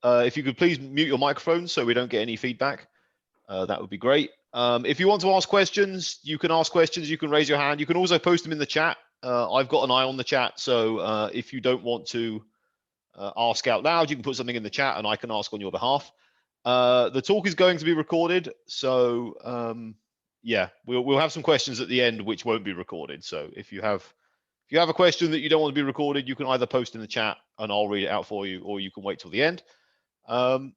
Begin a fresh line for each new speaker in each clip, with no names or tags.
If you could please mute your microphone so we don't get any feedback, that would be great. If you want to ask questions, you can ask questions. You can raise your hand. You can also post them in the chat. I've got an eye on the chat, so if you don't want to ask out loud, you can put something in the chat and I can ask on your behalf. The talk is going to be recorded, so yeah, we'll have some questions at the end which won't be recorded. So if you have a question that you don't want to be recorded, you can either post in the chat and I'll read it out for you, or you can wait till the end.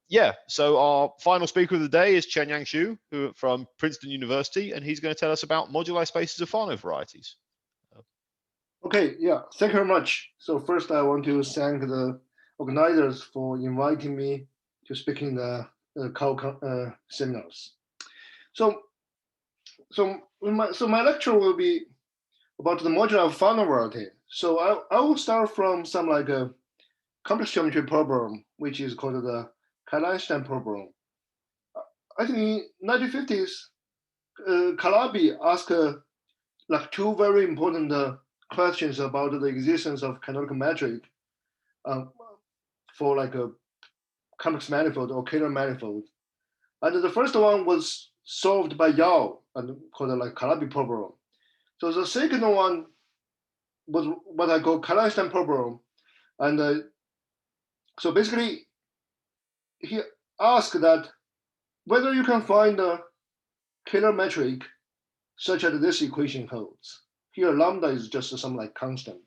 Yeah, so our final speaker of the day is Chen-Yang Xu, who from Princeton University, and he's going to tell us about moduli spaces of Fano varieties.
Okay, yeah, thank you very much. So first I want to thank the organizers for inviting me to speak in the seminars. So my lecture will be about the modular of Fano variety. So I will start from some like a complex geometry problem, which is called the Kailash problem. I think in 1950s, Calabi asked like two very important questions about the existence of canonical metric for like a complex manifold or Kähler manifold. And the first one was solved by Yao and called like Calabi problem. So the second one was what I call Kailash problem. And so basically, he asked that whether you can find a Kähler metric such that this equation holds. Here, lambda is just some like constant.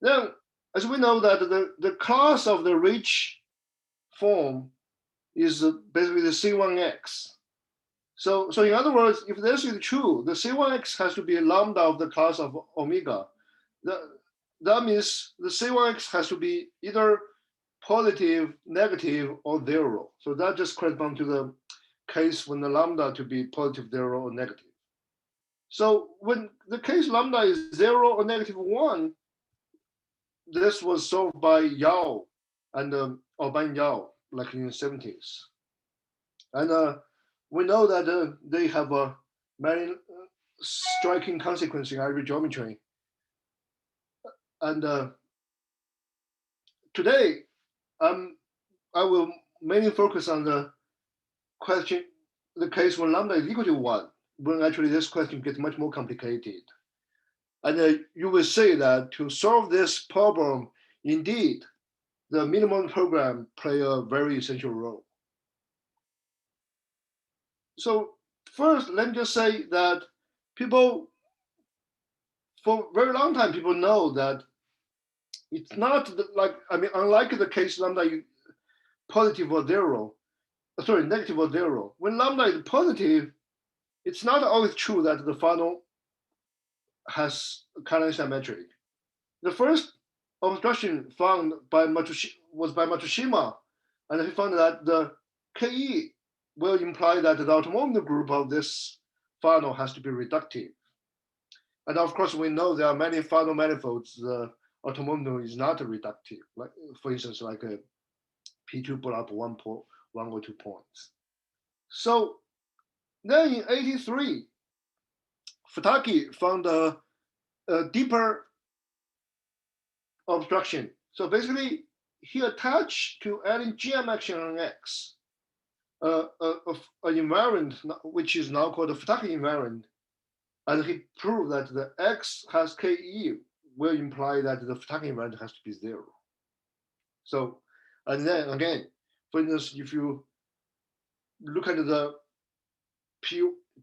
Then, as we know that the class of the rich form is basically the C1x. So in other words, if this is true, the C1x has to be a lambda of the class of omega. That means the C1x has to be either positive, negative, or zero. So that just corresponds to the case when the lambda to be positive, zero, or negative. So when the case lambda is 0 or -1, this was solved by Yao and Orban Yao, like in the 70s. And we know that they have a very striking consequence in Irish geometry. And today, I will mainly focus on the question, the case when lambda is equal to 1, when actually this question gets much more complicated. And you will see that to solve this problem, indeed, the minimum program play a very essential role. So first, let me just say that people, for a very long time, people know that it's not like, unlike the case lambda positive or zero, sorry, negative or zero, when lambda is positive, it's not always true that the Fano has Kailash metric. The first obstruction found by was by Matsushima, and he found that the Ke will imply that the automotive group of this Fano has to be reductive. And of course, we know there are many Fano manifolds. The automotive is not reductive. Like, for instance, like a P2 block 1 or 2 points. So then in 83, Futaki found a deeper obstruction. So basically, he attached to any GM action on X an invariant, which is now called a Futaki invariant. And he proved that the X has Ke will imply that the Futaki invariant has to be 0. So, and then again, for instance, if you look at the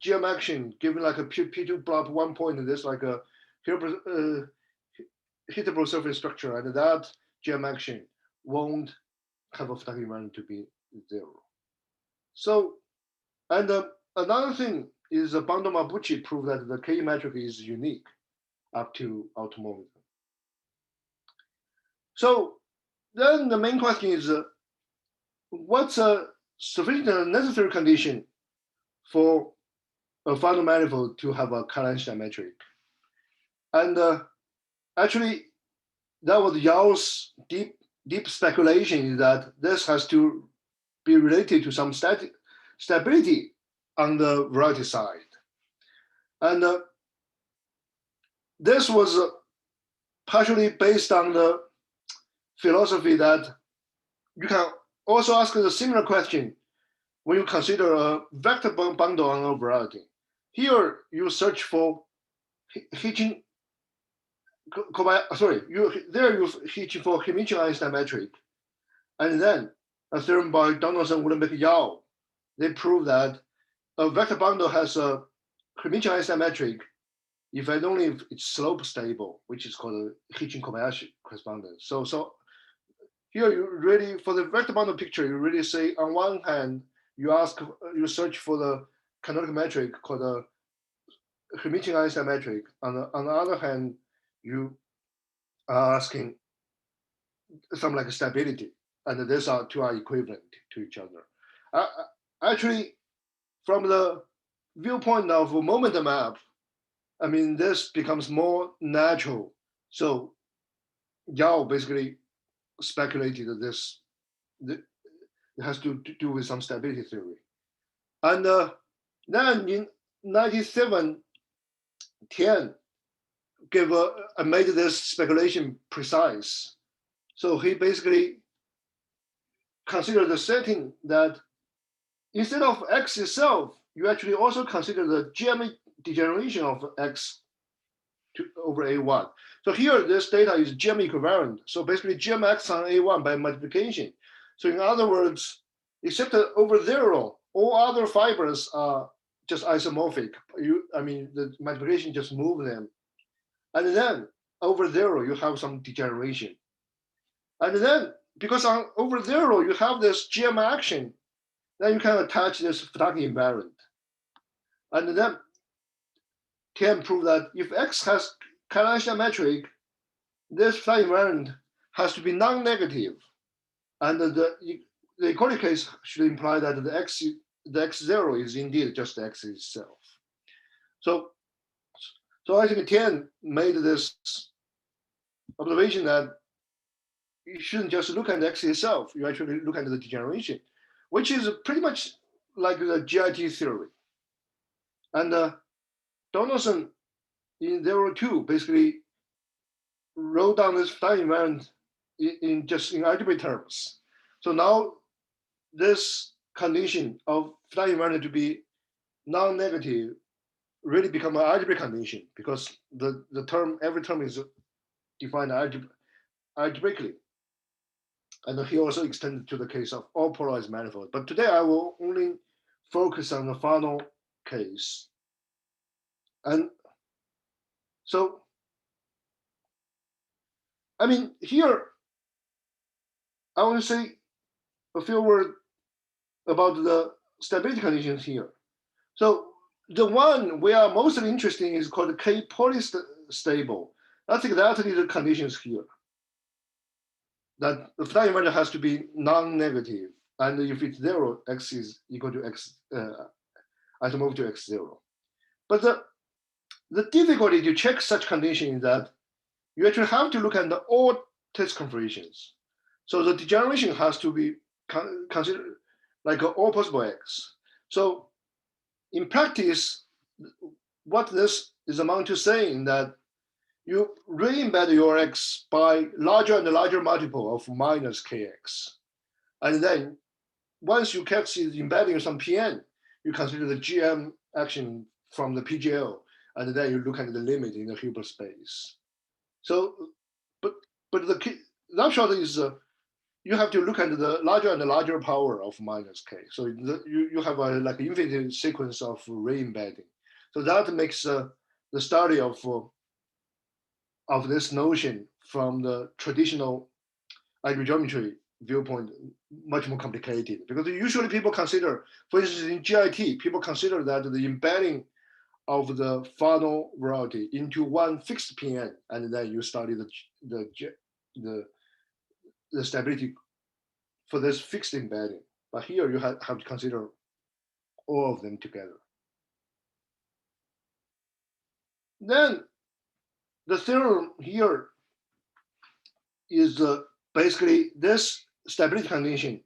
GM action given like a P2 block 1 point, there's like a hittable surface structure, and that GM action won't have a Futaki invariant to be 0. So, and another thing is Bando Mabuchi proved that the Ke metric is unique up to automorphism. So then the main question is, what's a sufficient and necessary condition for a Fano manifold to have a Kailash metric? And actually, that was Yao's deep speculation, is that this has to be related to some stability on the variety side. And this was partially based on the philosophy that you can also ask a similar question when you consider a vector bundle on a variety. Here, you search for hitching. Sorry, you hitch for Hermitian-Einstein metric, and then a theorem by Donaldson, Woolenbeck, Yao. They prove that a vector bundle has a Hermitian-Einstein metric if and only if it's slope stable, which is called a Hitchin-Kobayashi correspondence. So here you really, for the vector bundle picture, you really say on one hand, you search for the canonical metric called the Hermitian-Einstein metric. On the other hand, you are asking something like stability, and these two are equivalent to each other. Actually, from the viewpoint of a momentum map, I mean, this becomes more natural. So Yao basically speculated that it has to do with some stability theory. And then in 1997, Tian made this speculation precise. So he basically considered the setting that instead of X itself, you actually also consider the GM degeneration of X over A1. So here, this data is GM equivalent. So basically GMX on A1 by multiplication. So in other words, except over zero, all other fibers are just isomorphic. The multiplication just move them. And then over zero, you have some degeneration. And then because on over zero, you have this GM action, then you can attach this Fataki invariant. And then can prove that if X has Kailash metric, this Fataki invariant has to be non-negative. And the equality case should imply that the X0 is indeed just X itself. So I think Tian made this observation that you shouldn't just look at the X itself, you actually look at the degeneration, which is pretty much like the GIT theory. And Donaldson in 02 basically wrote down this Fataki invariant in algebraic terms. So now this condition of Fataki invariant to be non-negative really become an algebraic condition because every term is defined algebraically. And he also extended to the case of all polarized manifolds. But today I will only focus on the Fano case. And so, I mean, here, I want to say a few words about the stability conditions here. So the one we are mostly interested in is called K polystable. That's exactly the conditions here. That the Fataki invariant has to be non-negative, and if it's zero, X is equal to X, isomorphic to X0. But the difficulty to check such condition is that you actually have to look at all test configurations. So the degeneration has to be considered like all possible X. So in practice, what this is amount to saying that you re-embed your X by larger and larger multiple of minus Kx. And then once you catch is embedding some Pn, you consider the GM action from the PGL, and then you look at the limit in the Hilbert space. So, but the upshot is you have to look at the larger and larger power of minus K. So you have like infinite sequence of re-embedding. So that makes the study of this notion from the traditional algebraic geometry viewpoint much more complicated, because usually people consider, for instance, in GIT, people consider that the embedding of the Fano variety into one fixed Pn, and then you study the stability for this fixed embedding. But here you have to consider all of them together. Then the theorem here is basically this stability condition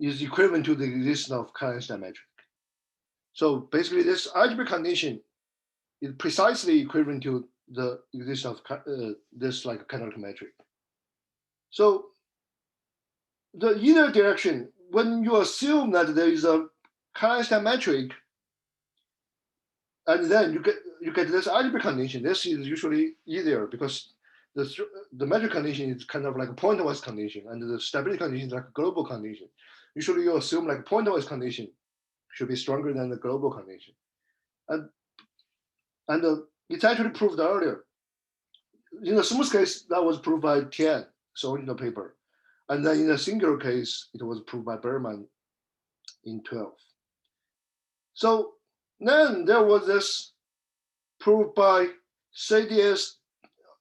is equivalent to the existence of Kailash metric. So basically this algebraic condition is precisely equivalent to the existence of this like canonical metric. So the inner direction, when you assume that there is a Kailash metric, and then you get this algebraic condition. This is usually easier because the metric condition is kind of like a pointwise condition, and the stability condition is like a global condition. Usually you assume like pointwise condition should be stronger than the global condition, and it's actually proved earlier. In the smooth case, that was proved by Tian, so in the paper, and then in the singular case, it was proved by Berman in 12. So then there was this proved by CDS.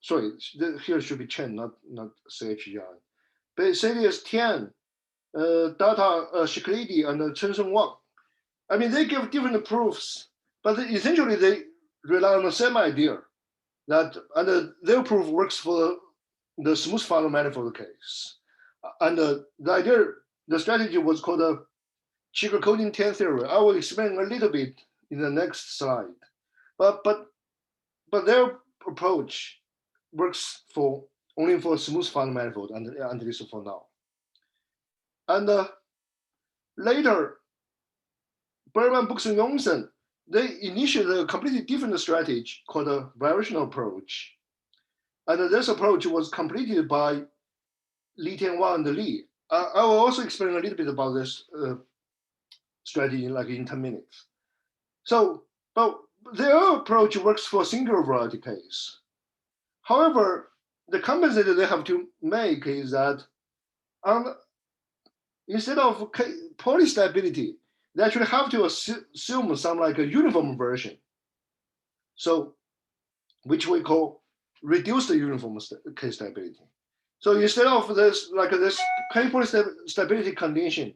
Sorry, here should be Chen, not CHEI. But CDS Tian, Data Shiklidi, and Chen Song Wang. I mean, they give different proofs, but essentially they rely on the same idea that, and their proof works for the smooth Fano manifold case. And the idea, the strategy was called the sugarcoating 10 theory. I will explain a little bit in the next slide. But their approach works for only for smooth Fano manifold, and at least for now. And later, Berman, Brooks, and Johnson, they initiated a completely different strategy called a variational approach. And this approach was completed by Li Tianwang and Li. I will also explain a little bit about this strategy in 10 minutes. So, but their approach works for singular variety case. However, the compensation they have to make is that instead of polystability, they actually have to assume some like a uniform version. So, which we call reduced uniform case stability. So instead of this polystability condition,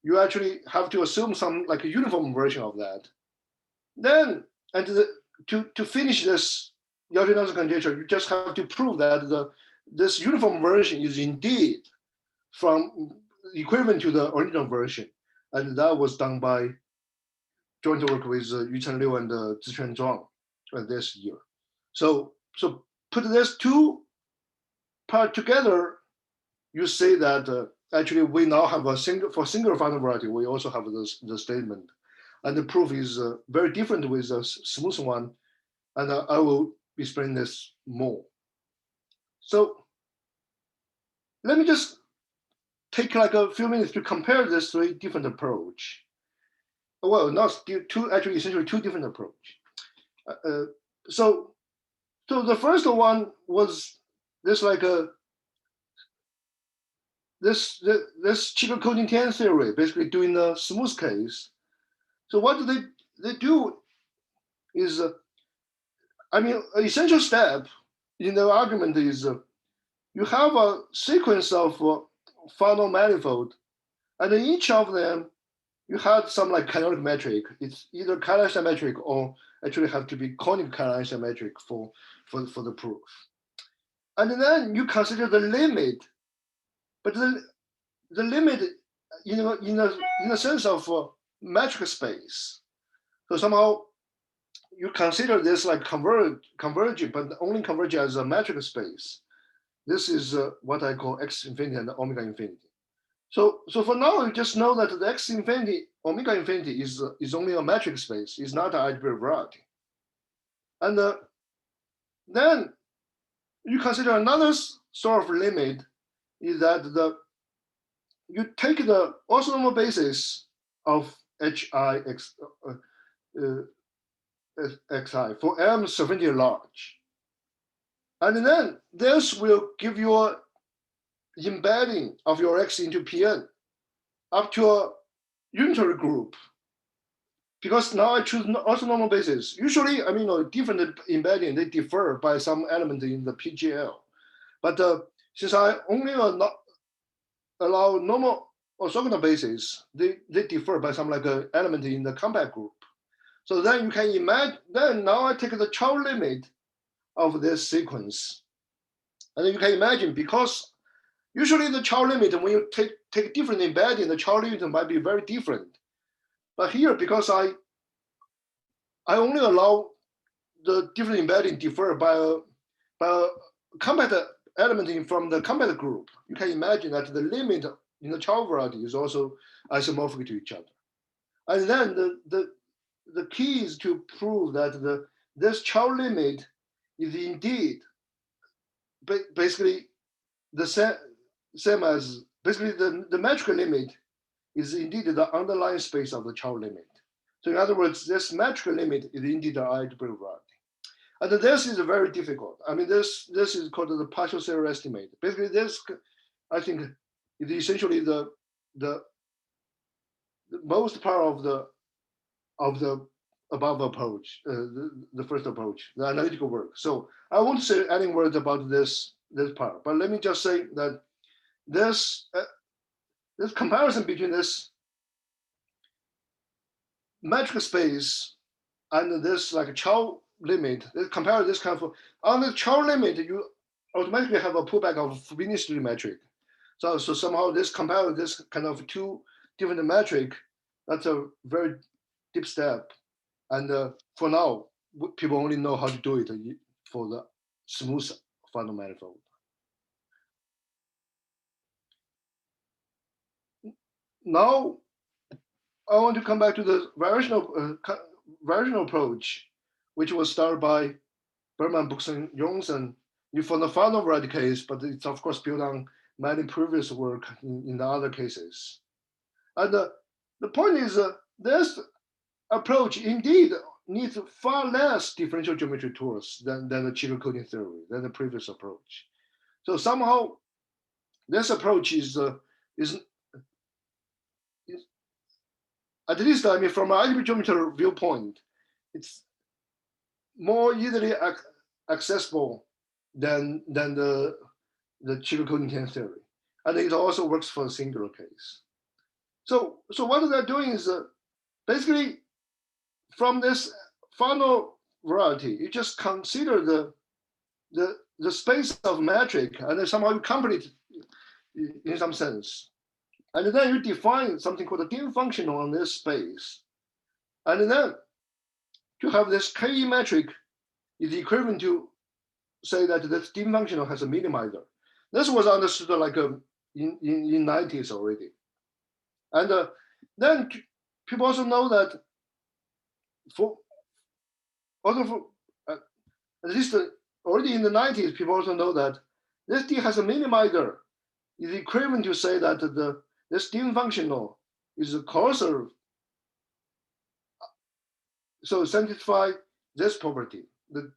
you actually have to assume some like a uniform version of that. Then, and to finish this Yalchin conjecture, you just have to prove that this uniform version is indeed from equivalent to the original version. And that was done by joint work with Yuchen Liu and Zichuan Zhuang this year. So put this two part together, you say that actually we now have a single Fano variety, we also have the statement. And the proof is very different with the smooth one. And I will explain this more. So let me just take like a few minutes to compare these three different approach. Well, not two, actually essentially two different approach. So the first one was this like this sugarcoating 10 theory, basically doing the smooth case. So what do they do is, I mean, an essential step in the argument is you have a sequence of Fano manifold, and in each of them, you had some like canonical metric. It's either Kailash metric or actually have to be conic Kailash metric for the proof. And then you consider the limit, but the limit in the sense of metric space. So somehow you consider this like converging, but only converge as a metric space. This is what I call X infinity and omega infinity. So for now, you just know that the X infinity, omega infinity is only a metric space. It's not an algebraic variety. And then you consider another sort of limit is that you take the orthonormal basis of HI xi for M sufficiently large. And then this will give you a embedding of your X into Pn up to a unitary group. Because now I choose orthonormal basis. Usually, I mean, different embedding, they differ by some element in the PGL. But since I only allow normal orthogonal basis, they differ by some like an element in the compact group. So then you can imagine, then now I take the Chow limit of this sequence. And then you can imagine, because usually the Chow limit, when you take different embedding, the Chow limit might be very different. But here, because I only allow the different embedding differ by a compact element from the compact group, you can imagine that the limit in the child variety is also isomorphic to each other. And then the key is to prove that this child limit is indeed basically the same as basically the metric limit is indeed the underlying space of the child limit. So in other words, this metric limit is indeed an algebraic variety. And this is very difficult. I mean, this is called the partial series estimate. Basically, this, I think, is essentially the most part of the above approach, the first approach, the analytical work. So I won't say any words about this part, but let me just say that this comparison between this metric space and this like child limit, compare this kind of, on the child limit, you automatically have a pullback of finished metric. So somehow this compare this kind of two different metric, that's a very deep step. And for now, people only know how to do it for the smooth Fano manifold. Now, I want to come back to the variational approach, which was started by Berman, Brooks, and Johnson for the Fano variety case, but it's of course built on many previous work in the other cases. And the point is this approach indeed needs far less differential geometry tools than the Chico coding theory, than the previous approach. So somehow this approach is at least, I mean, from an algebraic geometry viewpoint, it's more easily accessible than the Chico coding theory. And it also works for a singular case. So what they're doing is basically from this Fano variety, you just consider the space of metric and then somehow you complete it in some sense. And then you define something called a dim function on this space. And then to have this Ke metric is equivalent to say that this dim function has a minimizer. This was understood like in 90s already. And then people also know that at least already in the 90s, people also know that this D has a minimizer is equivalent to say that this dim functional is a coarser. So satisfy this property. The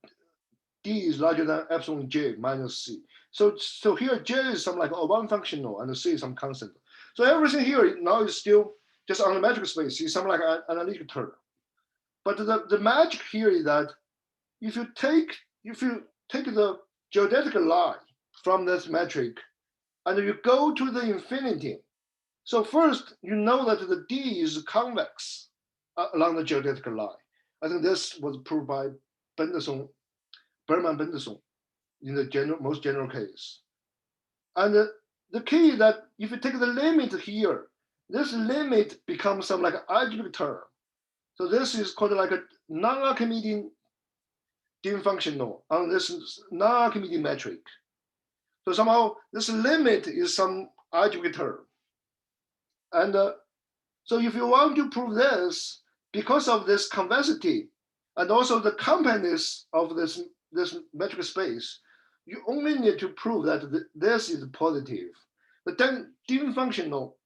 D is larger than epsilon j minus c. So here j is some like one functional and c is some constant. So everything here now is still just on the metric space. It's some like an analytical term. But the magic here is that if you take the geodetic line from this metric and you go to the infinity, so first you know that the D is convex along the geodetic line. I think this was proved by Berman-Benderson in the most general case. And the key is that if you take the limit here, this limit becomes some like algebraic term. So this is called like a non-Archimedean dim functional on this non-Archimedean metric. So somehow this limit is some algebraic term. And so if you want to prove this, because of this convexity and also the compactness of this metric space, you only need to prove that this is positive. But then dim functional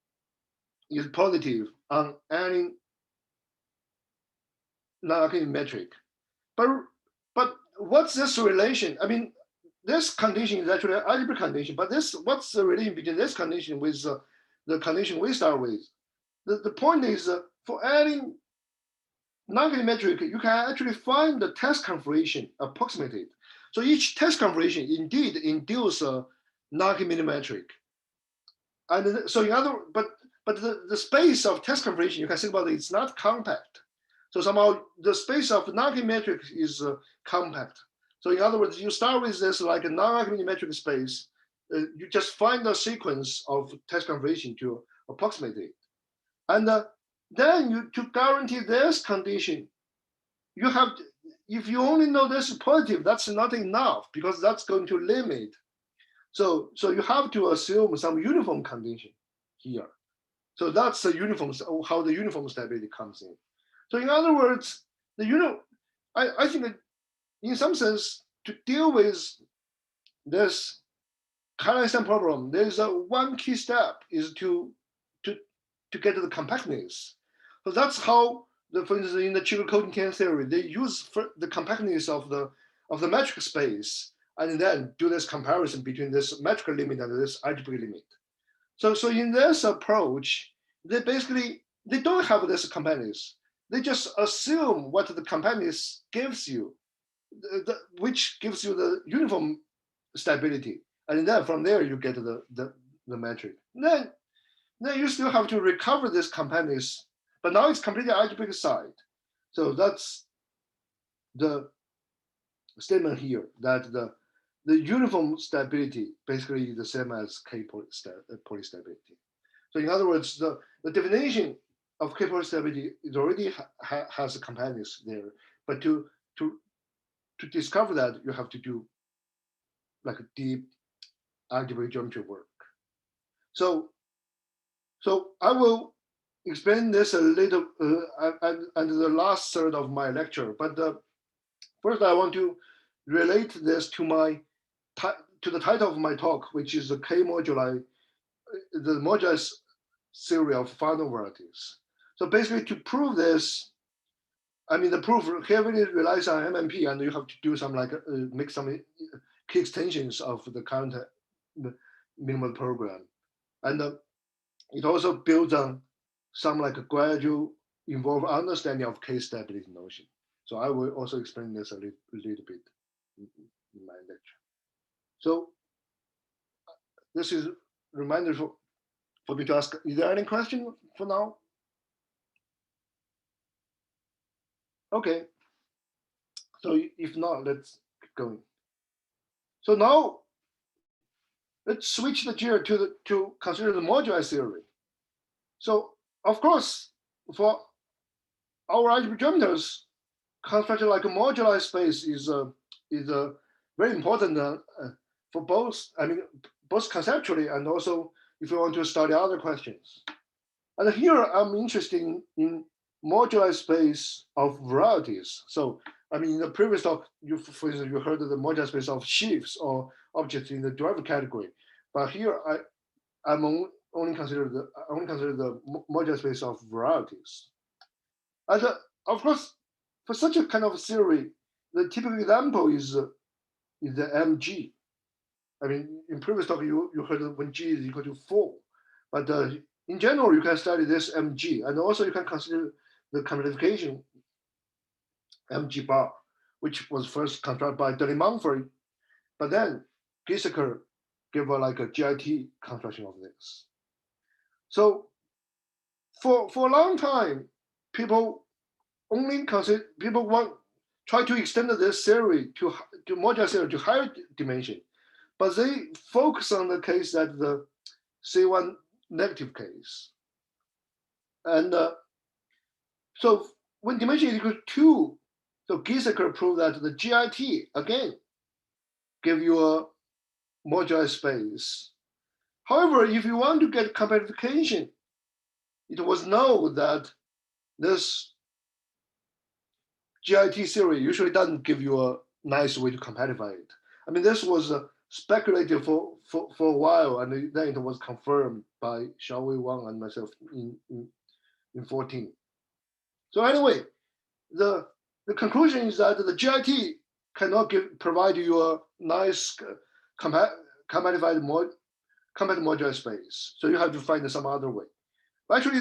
is positive on any non-Archimedean metric. But what's this relation? I mean, this condition is actually an algebraic condition, but what's the relation between this condition with the condition we start with? The point is for any non-Archimedean metric, you can actually find the test configuration approximated. So each test configuration indeed induces a non-Archimedean metric. And so but the space of test configuration, you can think about it, it's not compact. So somehow the space of non-Archimedean metric is compact. So in other words, you start with this like a non-Archimedean metric space, you just find a sequence of test configuration to approximate it. And then to guarantee this condition, you have, if you only know this is positive, that's not enough because that's going to limit. So you have to assume some uniform condition. here. So that's the uniform, how the uniform stability comes in. So in other words, I think that in some sense, to deal with this Kailash problem, there's one key step is to get to the compactness. So that's how, for instance, in the trivial coding theory, they use the compactness of the metric space and then do this comparison between this metric limit and this algebraic limit. So in this approach, they don't have this compactness. They just assume what the compactness gives you, which gives you the uniform stability, and then from there you get the metric. Then you still have to recover this compactness, but now it's completely algebraic side. So that's the statement here, that the uniform stability basically is the same as K polystability. So in other words, the definition of K polystability is already has a compactness there, but to discover that, you have to do like a deep algebraic geometry work. So I will explain this a little under the last third of my lecture. But first, I want to relate this to the title of my talk, which is the K-moduli, the moduli theory of Fano varieties. So basically, to prove this, I mean, the proof heavily relies on MMP, and you have to do some make some key extensions of the current minimal program, and it also builds on some gradual involved understanding of K stability notion. So I will also explain this a little bit in my lecture. So this is a reminder for me to ask, is there any question for now? Okay. So if not, let's keep going. So now let's switch the gear to consider the moduli theory. So of course, for our algebraic geometers, construction like a moduli space is very important for both. I mean, both conceptually and also if you want to study other questions. And here I'm interested in moduli space of varieties. So I mean, in the previous talk, for instance, you heard of the moduli space of sheaves or objects in the derived category. But here I'm only consider the moduli space of varieties. And of course, for such a kind of theory, the typical example is the MG. I mean, in previous talk, you heard of when G is equal to 4. But in general, you can study this MG. And also you can consider the compactification MG bar, which was first constructed by Deley-Mumford. But then Gieseker gave a GIT construction of this. So for a long time, people try to extend this theory to moduli theory to higher dimension, but they focus on the case that the C1 negative case. And so when dimension is equal to 2, so Gieseker proved that the GIT again give you a moduli space. However, if you want to get compactification, it was known that this GIT theory usually doesn't give you a nice way to compactify it. I mean, this was speculated for a while, and then it was confirmed by Xiaowei Wang and myself in 14. So anyway, the conclusion is that the GIT cannot provide you a nice compactified moduli space. So you have to find some other way. But actually,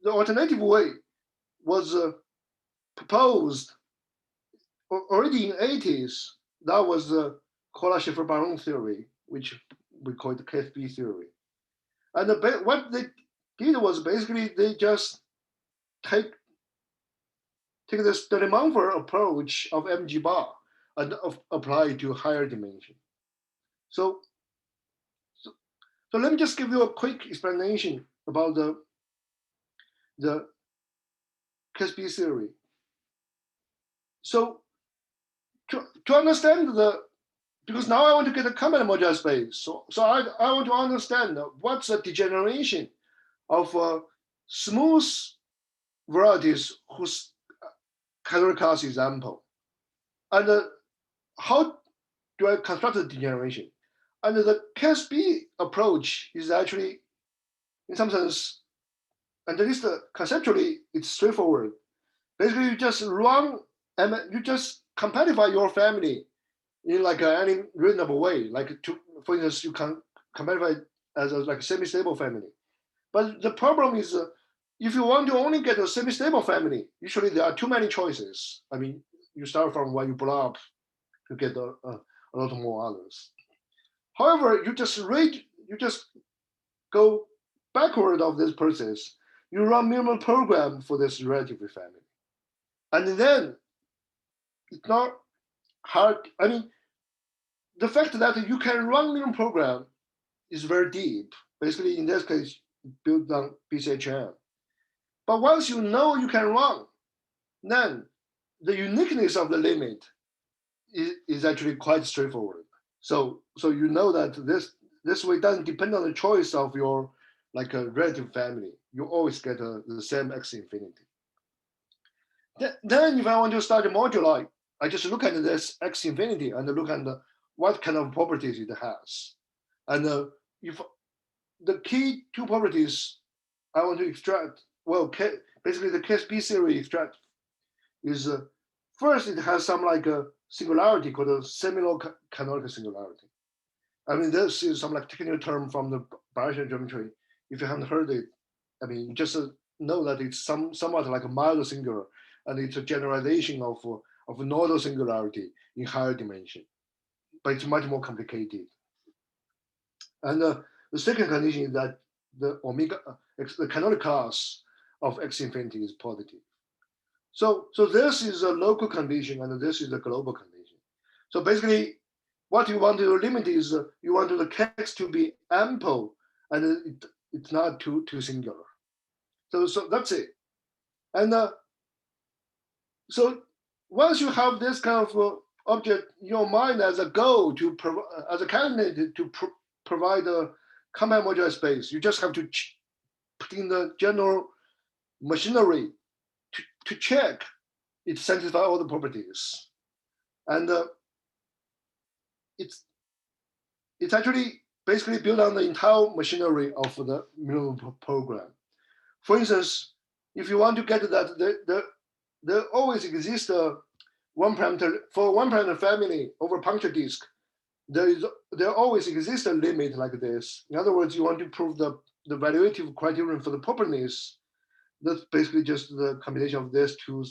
the alternative way was proposed already in 80s. That was the Kailash-Baron theory, which we call the Kfb theory. And what they did was basically they just take this Deley-Mumford approach of MG bar and apply it to higher dimension. So let me just give you a quick explanation about the Kfb theory. So to understand because now I want to get a common modular space. So I want to understand what's the degeneration of smooth varieties whose Canonical class is ample. And how do I construct the degeneration? And the Kfb approach is actually, in some sense, and at least conceptually, it's straightforward. Basically, you just run and you just compactify your family in like any reasonable way. For instance, you can compactify as like a semi-stable family. But the problem is, if you want to only get a semi-stable family, usually there are too many choices. I mean, you start from where you blow up to get a lot more others. However, you just go backward of this process. You run minimal program for this relatively family. And then it's not hard. I mean, the fact that you can run minimal program is very deep. Basically, in this case, built on BCHM. But once you know you can run, then the uniqueness of the limit is actually quite straightforward. So you know that this way doesn't depend on the choice of your like a relative family. You always get the same x infinity. Then if I want to start a moduli, I just look at this x infinity and look at what kind of properties it has. And if the key two properties I want to extract, well, basically the Kfb theory extract is first it has some like a singularity called a Semiloc canonical singularity. I mean, this is some like technical term from the biological geometry. If you haven't heard it, I mean, you just know that it's somewhat like a mild singular, and it's a generalization of nodal singularity in higher dimension, but it's much more complicated. And the second condition is that the the canonical class of x infinity is positive. So this is a local condition, and this is a global condition. So basically, what you want to limit is you want the Kx to be ample, and it's not too singular. So that's it. And so once you have this kind of object in your mind as a goal to as a candidate to provide a common modular space, you just have to put in the general machinery to check it satisfies all the properties. And it's actually basically built on the entire machinery of the minimal program. For instance, if you want to get that, there always exists a one parameter for one parameter family over puncture disk. There always exists a limit like this. In other words, you want to prove the evaluative criterion for the properties. That's basically just the combination of these two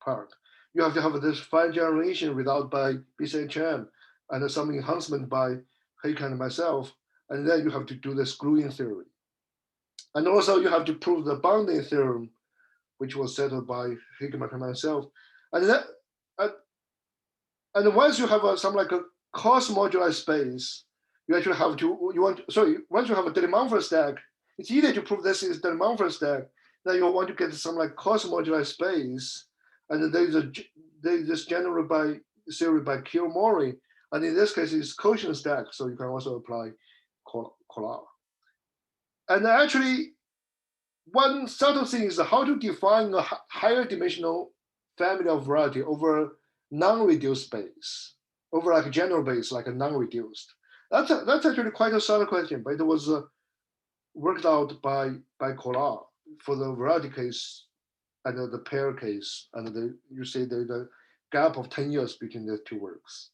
part. You have to have this fine generation without by BCHM and some enhancement by Hayek and myself, and then you have to do the screw-in theory. And also you have to prove the bounding theorem, which was settled by Hayek and myself. And then, and once you have some like a cost moduli space, you actually have to, once you have a De-Montfort stack, it's easy to prove this is De-Montfort stack. Then you want to get some like cost moduli space, and there's this general by theory by Kiyomori, and in this case it's quotient stack, so you can also apply Kailash. And actually, one subtle thing is how to define a higher dimensional family of variety over non-reduced space, over like a general base, like a non-reduced. That's actually quite a subtle question, but it was worked out by Kailash for the variety case and the pair case, and you see there's a gap of 10 years between the two works.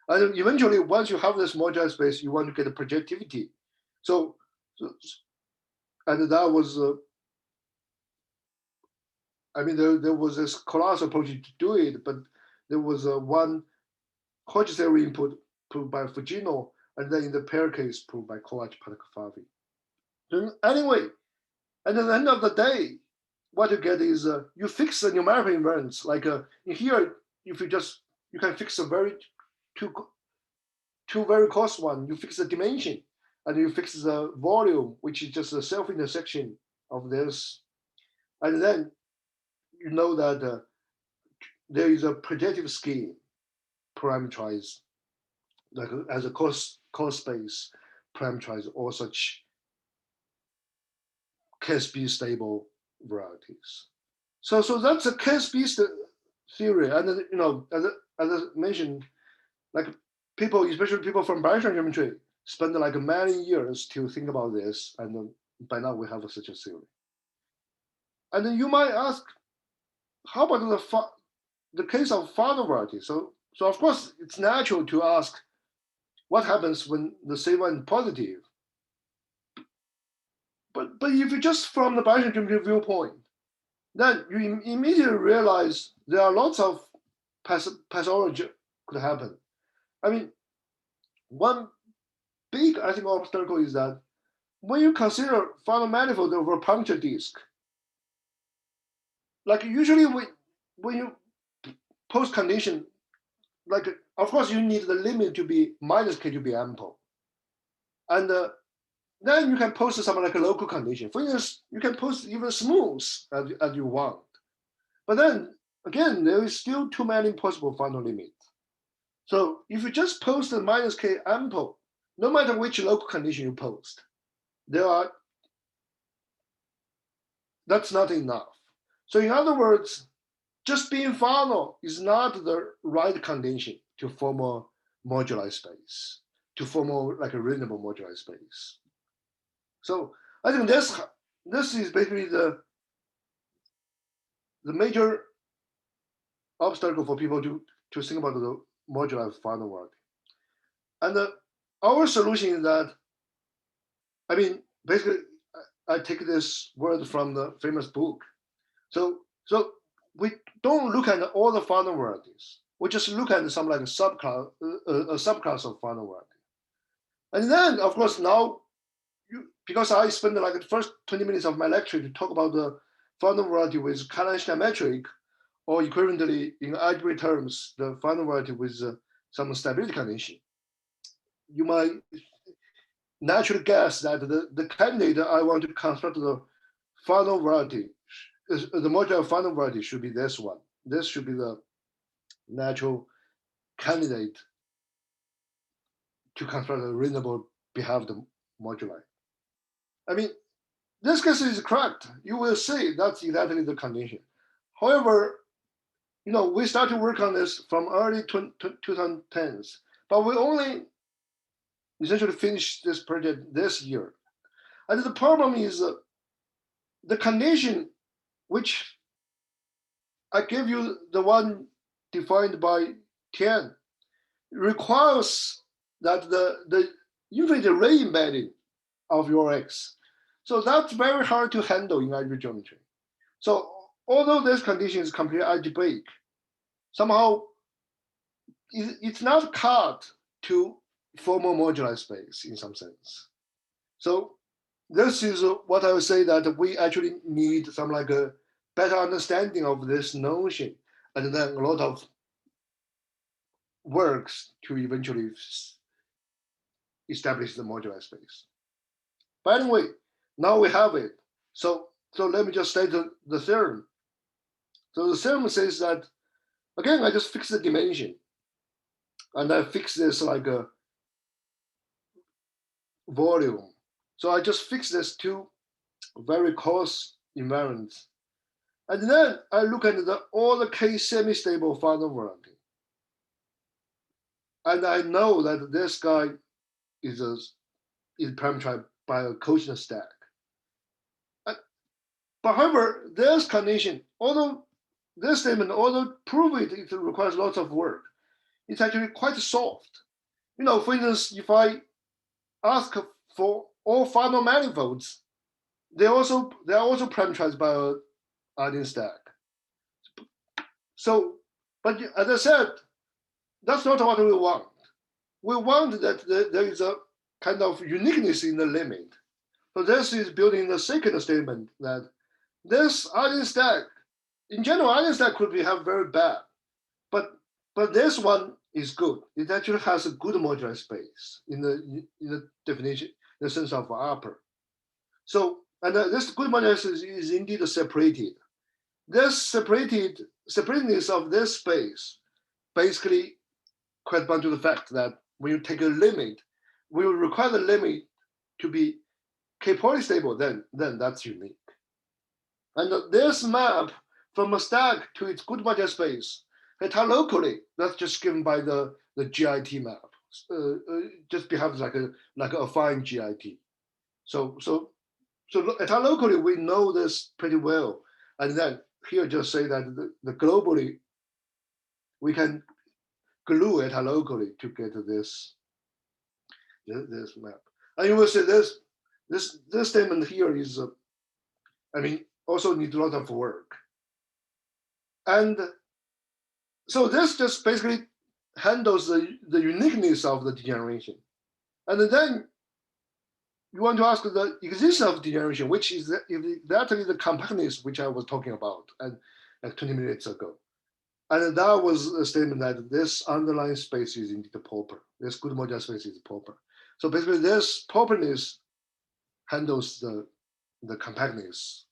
And eventually, once you have this modular space, you want to get a projectivity. And that was, I mean, there was this Kailash approach to do it, but there was one Hodge theory input proved by Fujino, and then in the pair case proved by Kovac Patakafavi. Anyway, at the end of the day, what you get is you fix the numerical invariance. Like in here, if you can fix a two very coarse one. You fix the dimension, and you fix the volume, which is just a self-intersection of this, and then you know that there is a projective scheme parameterize, like as a cost space, parameterize all such Kfb stable varieties. So that's a Kfb theory, and you know, as I mentioned, like people, especially people from Bayesian geometry, spend like many years to think about this, and by now we have such a theory. And then you might ask, how about the case of Fano variety? So of course it's natural to ask, what happens when the C1 is positive? But if you just from the Bayesian geometry viewpoint, then you immediately realize there are lots of pathology could happen. I mean, one big, I think, obstacle is that when you consider Fano manifold over a puncture disk, like usually when you post condition, like of course you need the limit to be minus k to be ample, and then you can post something like a local condition. For instance, you can post even smooth as you want, but then again there is still too many possible Fano limits. So if you just post the minus k ample, no matter which local condition you post, that's not enough. So in other words, just being Fano is not the right condition to form a moduli space, to form like a reasonable moduli space. So I think this is basically the major obstacle for people to think about the moduli of Fano variety. And our solution is that, I mean, basically, I take this word from the famous book. So we don't look at all the Fano varieties. We just look at some like a subclass of Fano variety. And then, of course, now, because I spent like the first 20 minutes of my lecture to talk about the Fano variety with Kailash diametric, or equivalently in algebraic terms, the Fano variety with some stability condition, you might naturally guess that the candidate I want to construct the Fano variety, the moduli Fano variety should be this one. This should be the natural candidate to construct a reasonable behaved moduli. I mean, this case is correct. You will see that's exactly the condition. However, you know, we started to work on this from early 2010s, but we only essentially finished this project this year. And the problem is the condition which I gave you, the one defined by Tian, requires that the infinite re-embedding of your X. So that's very hard to handle in algebraic geometry. So although this condition is completely algebraic, somehow it's not cut to form a moduli space in some sense. So this is what I would say, that we actually need some like a better understanding of this notion, and then a lot of works to eventually establish the moduli space. But anyway, now we have it. So let me just state the theorem. So the theorem says that, again, I just fix the dimension, and I fix this like a volume. So I just fix this to very coarse invariants. And then I look at all the k semi-stable Fano variety. And I know that this guy is parameterized by a quotient stack. But however, this condition, although this statement, although prove it requires lots of work, it's actually quite soft. You know, for instance, if I ask for all Fano manifolds, they are also parameterized by a Arden stack. So, but as I said, that's not what we want. We want that there is a kind of uniqueness in the limit. So this is building the second statement that this Arden stack, in general, Arden stack could have very bad, but this one is good. It actually has a good moduli space in the definition, in the sense of upper. So, and this good moduli space is indeed separated. This separatedness of this space basically correspond to the fact that when you take a limit, we will require the limit to be k-polystable, then that's unique. And this map from a stack to its good moduli space, locally, that's just given by the GIT map. Just behaves like a affine GIT. So locally, we know this pretty well. And then here just say that the globally, we can glue it locally to get this map. And you will see this statement here is, also needs a lot of work. And so this just basically handles the uniqueness of the degeneration. And then you want to ask the existence of degeneration, which is exactly the compactness which I was talking about and like 20 minutes ago. And that was a statement that this underlying space is indeed pauper. This good moduli space is pauper. So basically this pauperness handles the compactness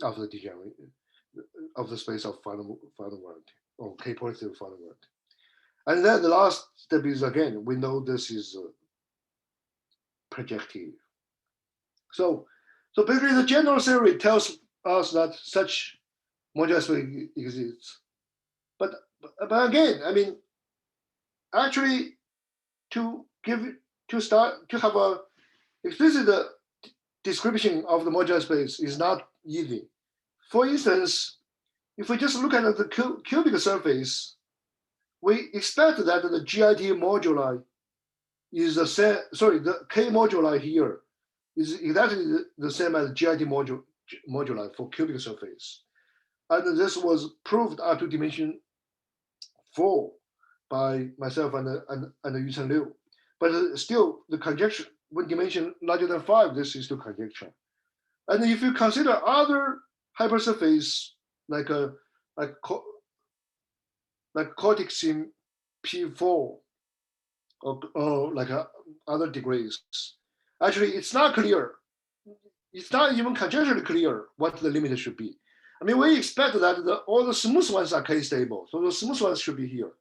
of the degeneration of the space of Fano variety or k-positive Fano variety. And then the last step is, again, we know this is projective. So basically the general theory tells us that such moduli space exists. But again, actually to have a explicit description of the moduli space is not easy. For instance, if we just look at the cubic surface, we expect that the GIT moduli is the same, the K moduli here is exactly the same as GIT moduli for cubic surface. And this was proved up to dimension 4 by myself and Yuchen Liu. But still, the conjecture, when dimension larger than 5, this is still conjecture. And if you consider other hypersurface like cortex in P4 or like other degrees, actually it's not clear. It's not even conjecturally clear what the limit should be. We expect that all the smooth ones are k-stable, so the smooth ones should be here.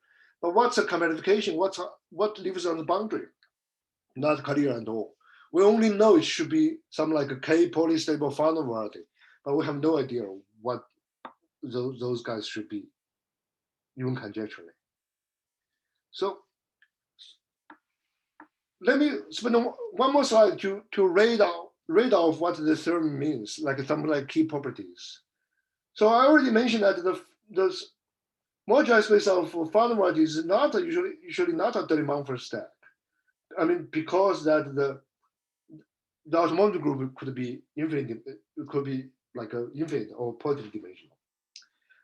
But what's the commodification? What lives on the boundary? Not clear at all. We only know it should be some like a k-polystable Fano variety, but we have no idea what those guys should be, even conjecturally. So let me spend one more slide to read off what the theorem means, like something like key properties. So I already mentioned that the moduli space of Fano variety is not usually not a Delaunay stack. Because that the automotive group could be infinite, it could be like an infinite or positive dimensional.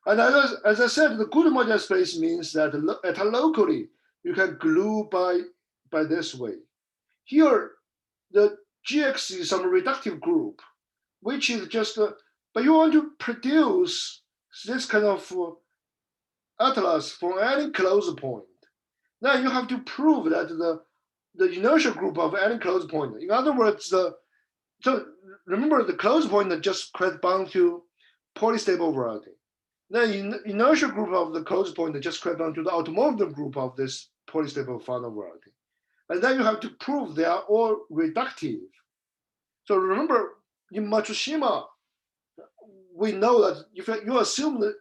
And as I said, the good moduli space means that locally you can glue by this way. Here, the GX is some reductive group, which is just, but you want to produce this kind of atlas for any closed point. Now you have to prove that the inertial group of any closed point. In other words, so remember the closed point just corresponds to polystable variety. Then inertial group of the closed point just corresponds to the automotive group of this polystable Fano variety. And then you have to prove they are all reductive. So remember, in Matsushima, we know that if you assume that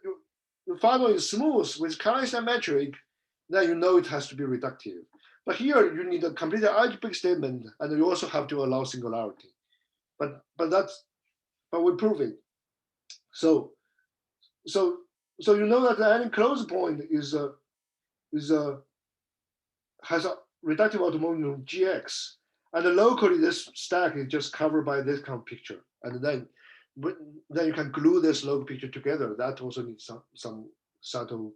the Fano is smooth with Kailash symmetric, then you know it has to be reductive. But here you need a completely algebraic statement, and you also have to allow singularity. But we prove it. So you know that any closed point has a reductive automotive GX, and locally this stack is just covered by this kind of picture, and then you can glue this local picture together. That also needs some subtle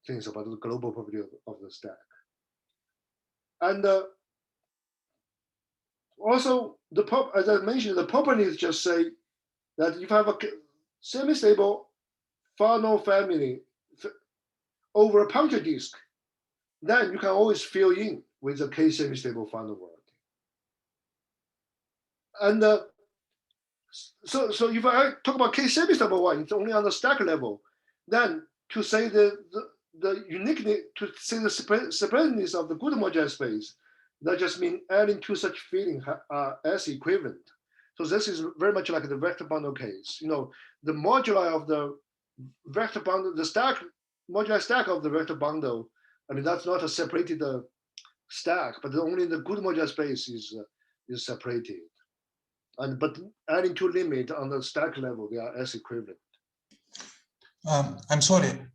things about the global property of the stack. And also, as I mentioned, the properties just say that if you have a semi-stable Fano family over a puncture disk, then you can always fill in with a K semi-stable Fano variety. And so if I talk about K semi-stable one, it's only on the stack level. Then to say the the uniqueness, to say the separateness of the good moduli space, that just means adding two such fields are S equivalent. So this is very much like the vector bundle case. The moduli of the vector bundle, the stack moduli stack of the vector bundle, I mean, that's not a separated stack, but only the good moduli space is separated. But adding two limit on the stack level, they are S equivalent.
I'm sorry.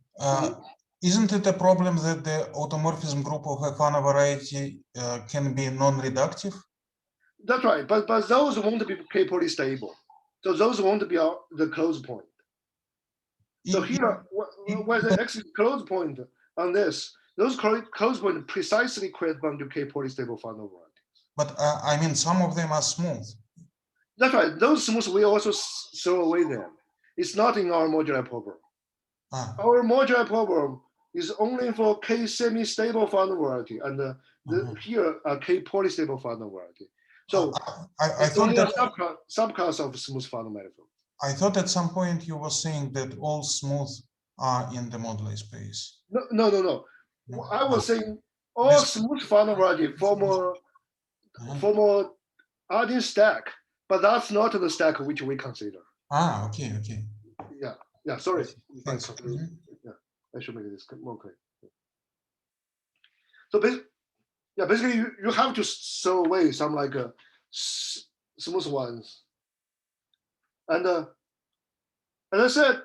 Isn't it a problem that the automorphism group of a Fano variety can be non-reductive?
That's right, but those won't be K-poly stable. So those won't be the close point. So here, where the X is close point on this, those close point precisely correspond to K-poly stable Fano varieties.
But I mean, some of them are smooth.
That's right. Those smooth, we also throw away them. It's not in our modular program. Our modular program is only for K semi-stable Fano variety, and here a K polystable Fano variety. So
I thought that
subclass of smooth Fano manifold.
I thought at some point you were saying that all smooth are in the moduli space.
No. I was saying all smooth Fano variety form a Artin stack, but that's not the stack which we consider.
Okay.
Yeah. Sorry.
Thanks.
Yeah, I should make this more clear. So basically, you have to throw away some like smooth ones, and as I said,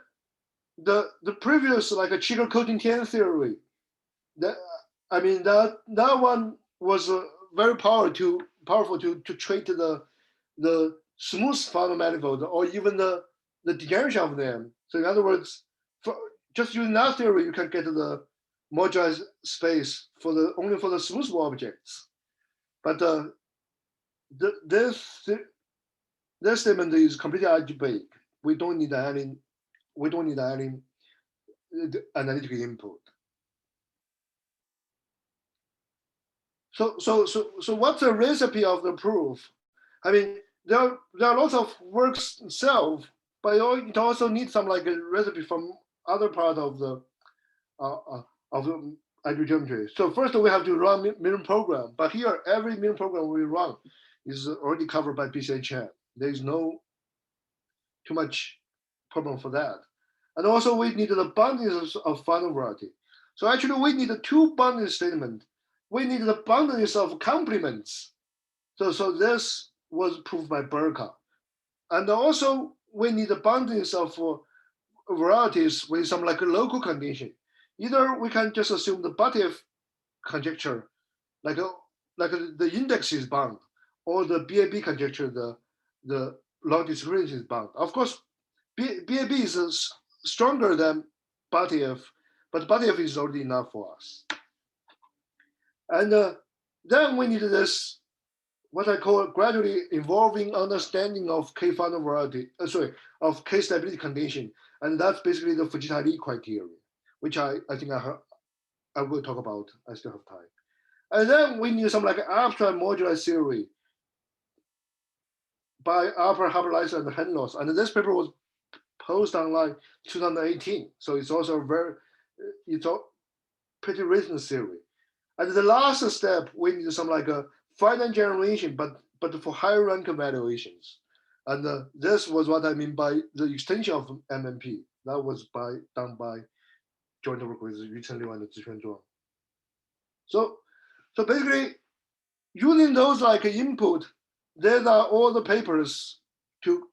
the previous like a Chico coating 10 theory, that one was very powerful to treat the smooth Fano manifold or even the degeneration of them. So in other words, just using that theory, you can get the moduli space only for the smooth objects. But this statement is completely algebraic. We don't need any analytical input. So what's the recipe of the proof? I mean, there are lots of works itself, but it also needs some like a recipe from other part of the algorithm. So first we have to run minimum program, but here every minimum program we run is already covered by BCHM. There is no too much problem for that. And also we need the boundaries of Fano variety. So actually we need two boundary statements. We need the boundaries of complements. So this was proved by Burka. And also we need the boundaries of varieties with some like a local condition. Either we can just assume the Batiev conjecture, like the index is bound, or the BAB conjecture, the long discriminant is bound. Of course, BAB is stronger than Batiev, but Batiev is already enough for us. And then we need this, what I call gradually evolving understanding of K-Fano variety, of K-stability condition. And that's basically the Fujita-Lee criteria, which I think I will talk about. I still have time. And then we need some like abstract modular theory by Alper, Haberleiser, and Henlos. And this paper was posted online 2018. So it's also pretty recent theory. And the last step, we need some like a finite generation, but for higher rank evaluations. And this was what I mean by the extension of MMP. That was done by joint work with Yu Chen Liu and Zixuan Zhuang. So basically, using those like input, these are all the papers to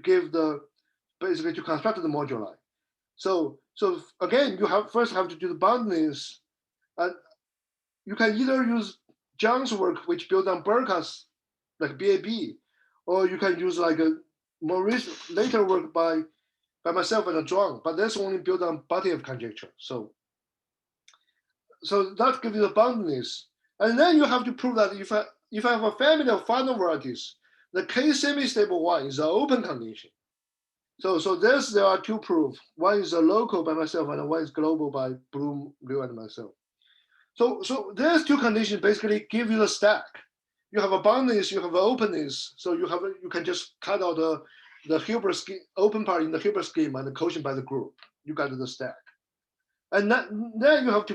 give basically to construct the moduli. So again, you first have to do the boundaries, and you can either use Zhang's work, which built on Burka's like BAB, or you can use like a more recent later work by myself and Zhuang, but that's only built on Batiev conjecture. So that gives you the boundaries. And then you have to prove that if I have a family of Fano varieties, the K semi-stable one is an open condition. So there are two proofs. One is a local by myself, and one is global by Bloom, Liu, and myself. So these two conditions basically give you the stack. You have a boundaries, you have an openness. So you can just cut out the Hilbert scheme, open part in the Hilbert scheme and the quotient by the group. You got the stack. And then you have to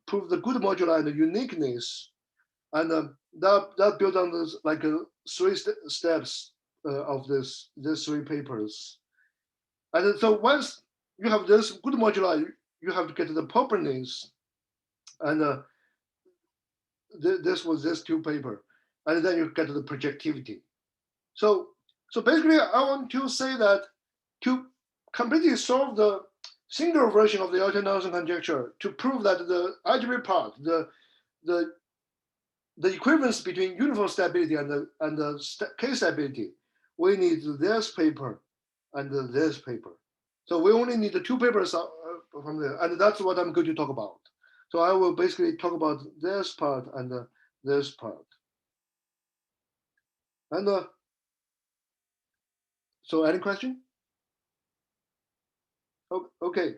prove the good moduli and the uniqueness, and that built on this like 3 steps of these 3 papers. And so once you have this good moduli, you have to get the properties, and this was this 2 paper, and then you get the projectivity. So basically, I want to say that to completely solve the single version of the alternate conjecture, to prove that the algebraic part, the equivalence between uniform stability and the K stability, we need this paper and this paper. So we only need the 2 papers from there, and that's what I'm going to talk about. So I will basically talk about this part and this part. And so any question? Okay.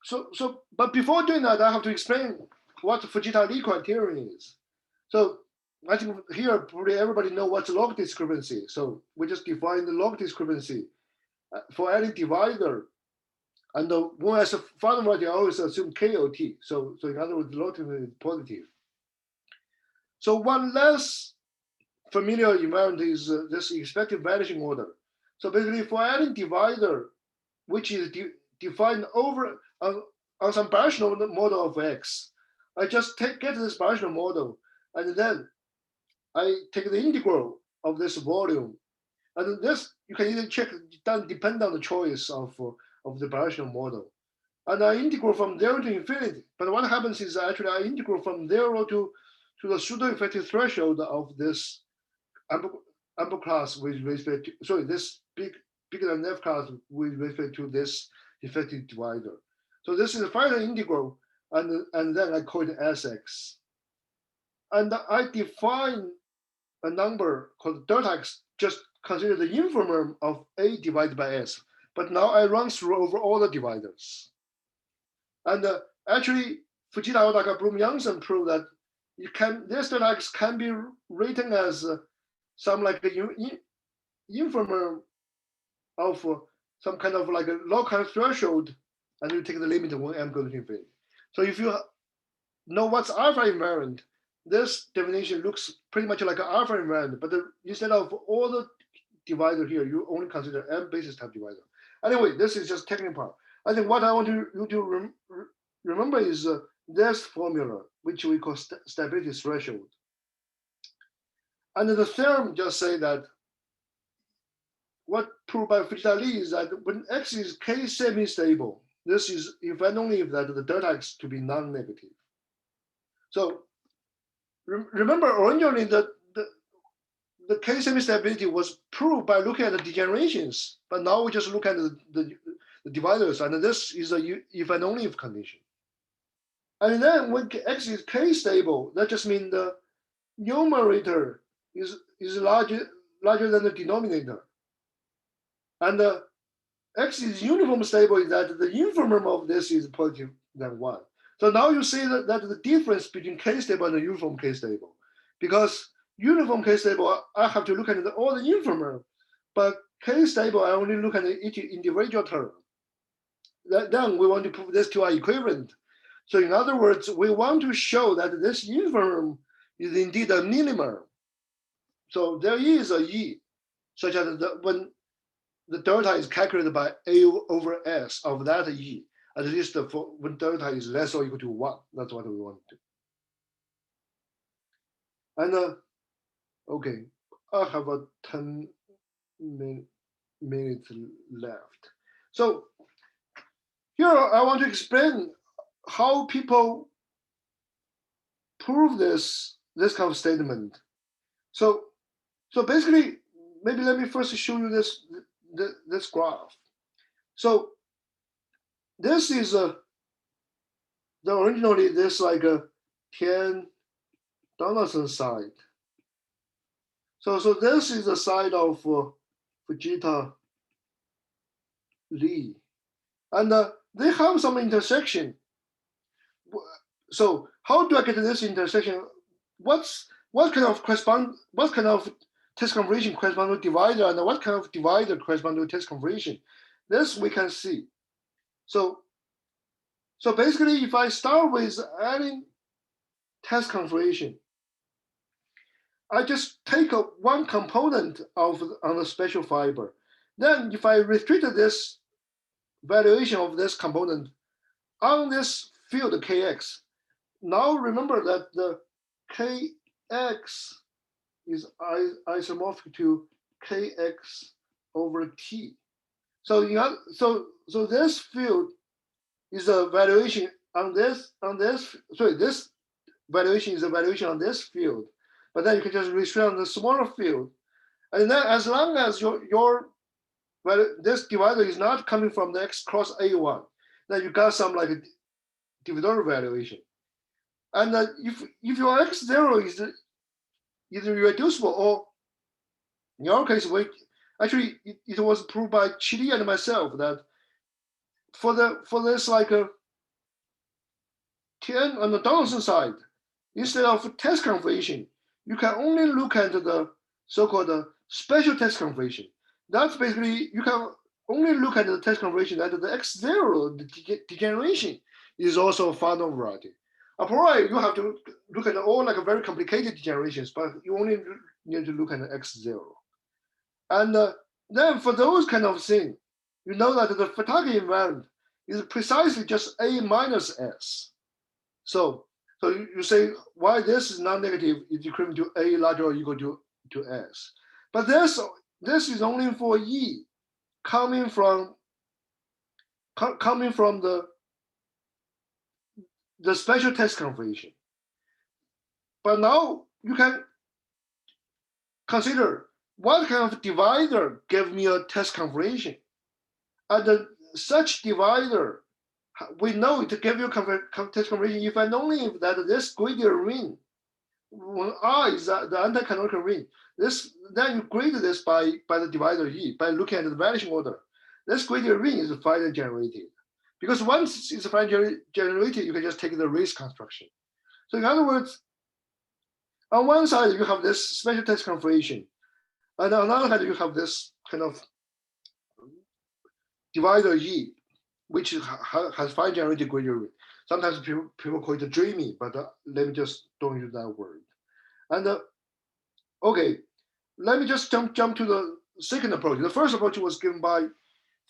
So but before doing that, I have to explain what Fujita-Lee criterion is. So I think here probably everybody know what's log discrepancy. So we just define the log discrepancy for any divisor. And when as a Fano variety, I always assume KOT. So in other words, the log discrepancy is positive. So one less familiar invariant is this expected vanishing order. So basically, for any divisor, which is defined over on some Bayesian model of X, I just get this Bayesian model, and then I take the integral of this volume, and this you can either check depend on the choice of the Bayesian model, and I integrate from 0 to infinity. But what happens is actually I integrate from 0 to the pseudo-effective threshold of this ample class with respect to, this bigger than F class with respect to this effective divisor. So this is a final integral, and then I call it Sx. And I define a number called delta x, just consider the infimum of A divided by S. But now I run through over all the divisors. And actually, Fujita, Odaka, Bloom, Janssen prove that this delta x can be written as some like infimum of some kind of like a local threshold, and you take the limit when m goes to infinity. So if you know what's alpha invariant, this definition looks pretty much like an alpha invariant, but instead of all the divisor here, you only consider m basis type divisor. Anyway, this is just technical part. I think what I want you to remember is this formula, which we call stability threshold. And the theorem just say that what proved by Fujita-Lee is that when x is k semi-stable, this is if and only if that the delta x to be non-negative. So remember originally the k semi-stability was proved by looking at the degenerations, but now we just look at the divisors, and this is a if and only if condition. And then when x is k stable, that just means the numerator is larger than the denominator. And x is uniform stable is that the infimum of this is positive than 1. So now you see that the difference between k stable and the uniform k stable, because uniform k stable I have to look at all the infimum, but k stable I only look at each individual term. Then we want to prove this two are equivalent. So in other words, we want to show that this infimum is indeed a minimum. So there is a E, such that when the delta is calculated by A over S of that E, at least when delta is less or equal to 1. That's what we want to do. And okay, I have a 10 minutes left. So here I want to explain how people prove this kind of statement. So basically, maybe let me first show you this graph. So this is originally this like a Tian Donaldson side. So this is the side of Fujita Lee, and they have some intersection. So how do I get this intersection? What kind of test conversion corresponds to divisor, and what kind of divisor corresponds to test conversion? This we can see. So So basically, if I start with adding test configuration, I just take one component on the special fiber. Then if I restrict this valuation of this component on this field kx, now remember that the kx is isomorphic to kx over t. So this field is a valuation on this. Sorry, this valuation is a valuation on this field. But then you can just restrict on the smaller field, and then as long as this divisor is not coming from the x cross a1, then you got some like a divisor valuation. And if your x0 is irreducible, or in our case, it was proved by Chili and myself that for this like a Tn on the Donaldson side, instead of test configuration, you can only look at the so-called special test configuration. That's basically, you can only look at the test configuration that the x0, the degeneration, is also a Fano variety. A priori, you have to look at all like very complicated degenerations, but you only need to look at the x0. And then for those kind of things, you know that the Fataki invariant is precisely just A minus S. So you say why this is non-negative is equivalent to A larger or equal to S. But this is only for E coming from the special test configuration. But now you can consider what kind of divisor gave me a test configuration. And such divisor, we know it gave you test configuration if and only if that this gradient ring, when R is the anti-canonical ring, then you grade this by the divisor E, by looking at the vanishing order. This gradient ring is finally generated. Because once it's finally generated, you can just take the race construction. So in other words, on one side, you have this special test configuration. And on the other hand, you have this kind of divisor E, which has finally generated gradient ring. Sometimes people call it dreamy, but let me just don't use that word. And okay, let me just jump to the second approach. The first approach was given by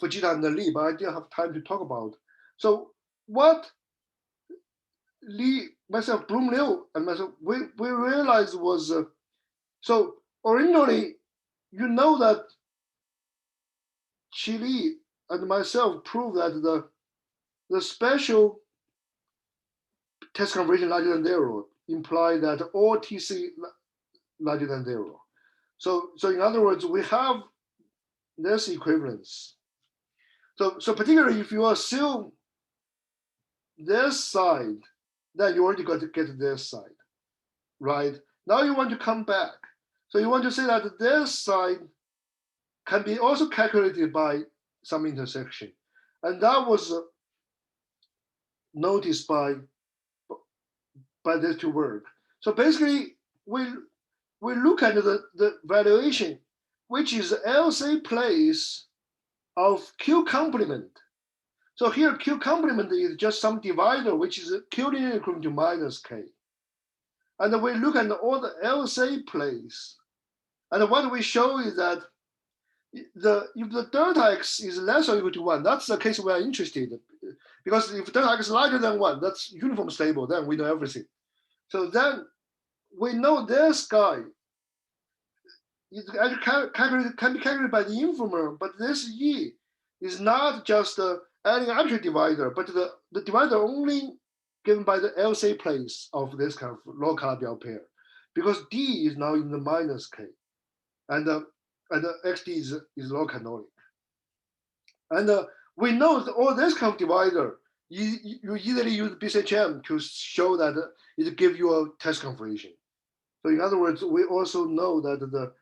Fujita and Li, but I didn't have time to talk about. So what Li, myself, Bloom Liu, and myself, we realized was, so originally, you know that Chili and myself proved that the special test configuration larger than 0 imply that all TC larger than 0. So in other words, we have this equivalence. So particularly if you assume this side, then you already got to get this side, right? Now you want to come back. So you want to say that this side can be also calculated by some intersection. And that was noticed by these two work. So basically, we look at the valuation, which is LC place of Q complement. So here, Q complement is just some divisor, which is Q linear equivalent to minus K. And we look at all the LC place. And what we show is that if the delta x is less or equal to 1, that's the case we are interested in. Because if delta x is larger than 1, that's uniform stable, then we know everything. So then we know this guy can be calculated by the informer, but this E is not just adding arbitrary divisor, but the divisor only given by the LC place of this kind of log Calabi-Yau pair, because D is now in the minus K, and XD is log canonic. And we know that all this kind of divisor, you easily use BCHM to show that it gives you a test configuration. So in other words, we also know that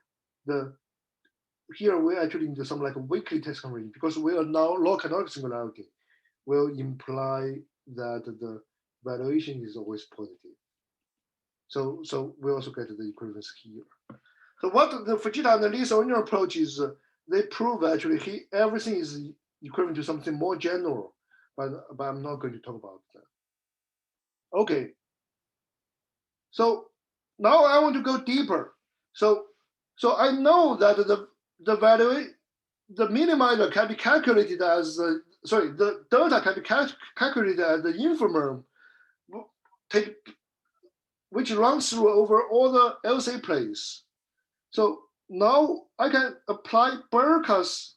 here we actually need some like a weakly test configuration, because we are now log canonic singularity will imply that the valuation is always positive. So we also get the equivalence here. So what the Fujita and Li's original approach is, they prove actually everything is equivalent to something more general. but I'm not going to talk about that. Okay. So now I want to go deeper. So I know that the value, the minimizer can be calculated as the delta can be calculated as the informer which runs through over all the LC places. So now I can apply Berka's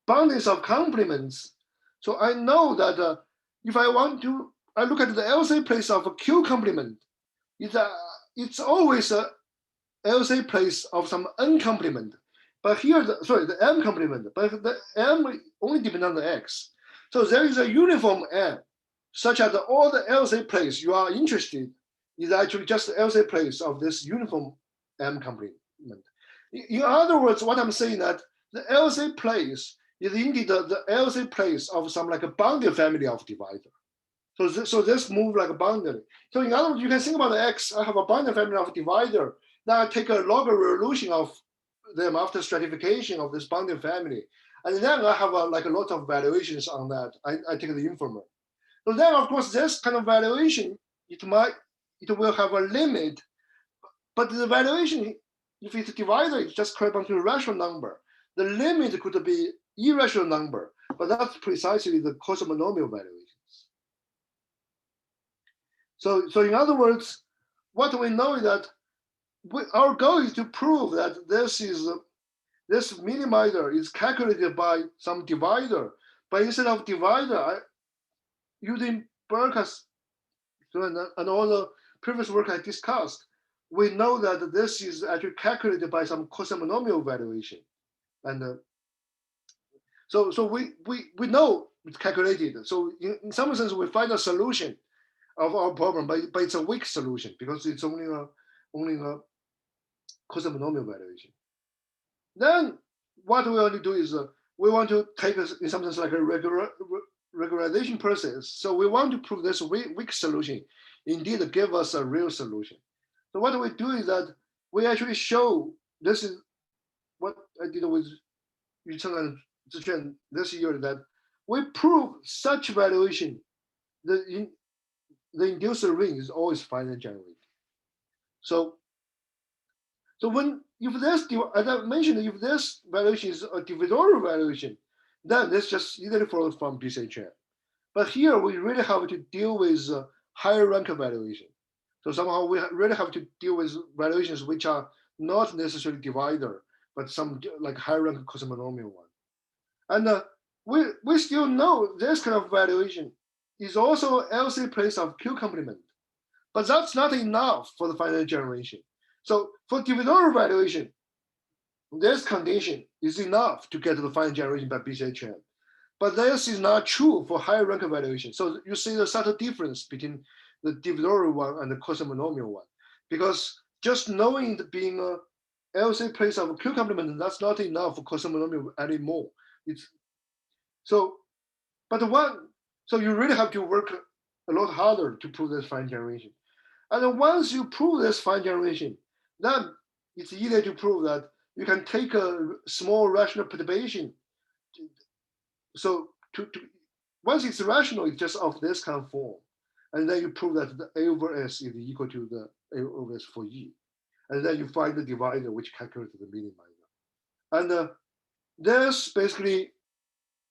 boundaries of complements. So I know that if I want to, I look at the LC place of a Q complement, it's always a LC place of some N complement. But here, the M complement, but the M only depends on the X. So there is a uniform M, such that all the LC place you are interested is actually just the LC place of this uniform M complement. In other words, what I'm saying that the LC place is indeed the LC place of some like a boundary family of divisor. So this move like a boundary. So in other words, you can think about the X, I have a boundary family of divisor. Now I take a log resolution of them after stratification of this boundary family. And then I have like a lot of valuations on that. I take the informer. So then of course, this kind of valuation, it will have a limit, but the valuation, if it's a divisor, it just corresponds to a rational number. The limit could be irrational number, but that's precisely the cosmonomial valuations. So in other words, what we know is that our goal is to prove that this minimizer is calculated by some divisor, but instead of divisor, using Berka's and all the previous work I discussed, we know that this is actually calculated by some cosmonomial valuation, and so we know it's calculated. So in some sense, we find a solution of our problem, but it's a weak solution because it's only a cosmonomial valuation. Then what we want to do is we want to take in some sense like a regularization process. So we want to prove this weak solution indeed give us a real solution. So what we do is that we actually show, this is what I did with Yucheng and Zhiquan this year, that we prove such valuation, the inducer ring is always finite generated. So if this, as I mentioned, if this valuation is a divisorial valuation, then this just easily follows from BCHM. But here we really have to deal with higher rank valuation. So somehow we really have to deal with valuations which are not necessarily divisor, but some like higher rank cosmonomial one. And we still know this kind of valuation is also LC place of Q complement, but that's not enough for the finite generation. So for divisorial valuation, this condition is enough to get to the finite generation by BCHM. But this is not true for higher rank valuation. So you see the subtle difference between the divisorial one and the cosmonomial one, because just knowing the being a LC place of a Q complement, that's not enough for cosmonomial anymore. So you really have to work a lot harder to prove this finite generation. And then once you prove this finite generation, then it's easier to prove that you can take a small rational perturbation. So once it's rational, it's just of this kind of form. And then you prove that the A over S is equal to the A over S for E. And then you find the divisor which calculates the minimizer. And this basically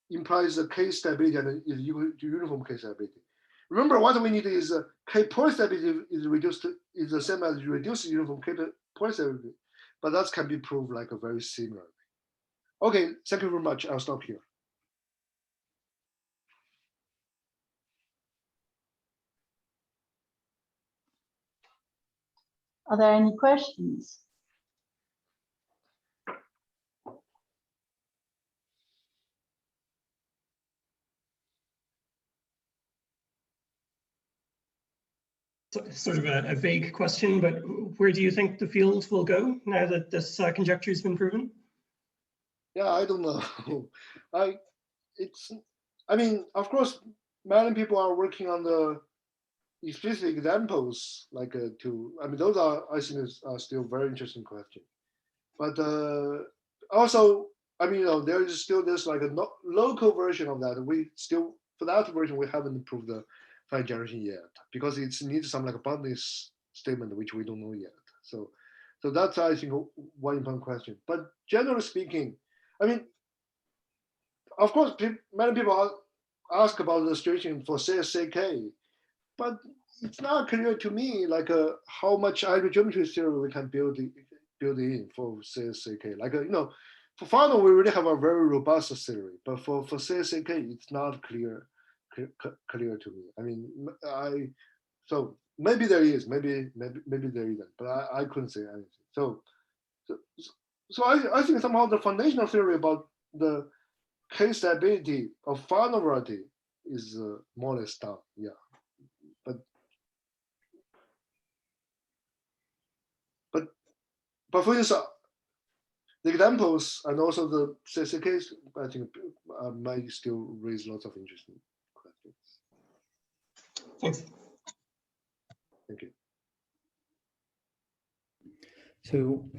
implies the K stability and is equal to uniform K stability. Remember, what we need is K point stability is the same as reduced uniform K point stability, but that can be proved like a very similar way. Okay, thank you very much. I'll stop here.
Are there any questions?
Sort of a vague question, but where do you think the field will go now that this conjecture has been proven?
Yeah, I don't know. I mean, of course, many people are working on the explicit examples, like those are, I think, are still very interesting question. But also, there is still this like a local version of that. We still for that version, we haven't proved the finite generation yet because it needs some like boundless statement which we don't know yet. So that's I think one important question. But generally speaking, I mean, of course, many people ask about the situation for CSCK, but it's not clear to me like how much algeometry theory we can build in for CSCK. Like for Fano we really have a very robust theory, but for CSCK it's not clear to me. I mean, so maybe there is, maybe there isn't, but I couldn't say anything. So I think somehow the foundational theory about the case stability of Fano variety is more or less done. Yeah, but for instance, the examples and also the CSCK, I think might still raise lots of interesting questions.
Thanks.
Thank you.
So